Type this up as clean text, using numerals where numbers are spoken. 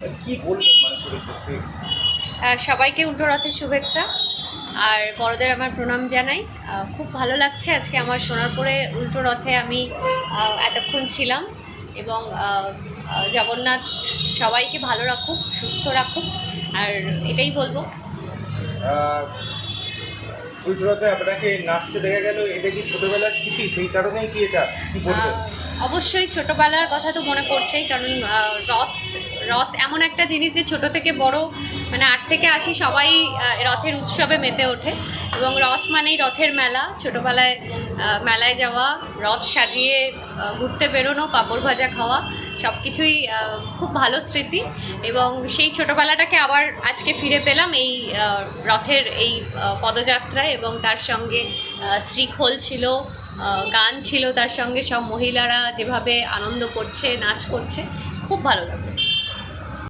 কি বলবেন মানুষের উদ্দেশ্যে? সবাইকে উল্টো রথের শুভেচ্ছা আর বড়দের আমার প্রণাম জানাই। খুব ভালো লাগছে আজকে আমার শোনার পরে উল্টো রথে আমি এতক্ষণ ছিলাম এবং জগন্নাথ সবাইকে ভালো রাখুক, সুস্থ রাখুক, আর এটাই বলবো। আহ, উল্টোরাতে আপনাকে নাচতে দেখা গেল, এটা কি ছোটবেলার স্মৃতি? সেই কারণেই কি এটা কি বলবেন? অবশ্যই ছোটোবেলার কথা তো মনে পড়ছেই, কারণ রথ রথ এমন একটা জিনিস যে ছোট থেকে বড়, মানে 8 থেকে 80 সবাই রথের উৎসবে মেতে ওঠে। এবং রথ মানেই রথের মেলা। ছোটোবেলায় মেলায় যাওয়া, রথ সাজিয়ে ঘুরতে বেরোনো, পাঁপড় ভাজা খাওয়া, সব কিছুই খুব ভালো স্মৃতি। এবং সেই ছোটোবেলাটাকে আবার আজকে ফিরে পেলাম এই রথের এই পদযাত্রায়। এবং তার সঙ্গে শ্রীখোল ছিল, গান ছিল, তার সঙ্গে সব মহিলারা যেভাবে আনন্দ করছে, নাচ করছে, খুব ভালো লাগলো।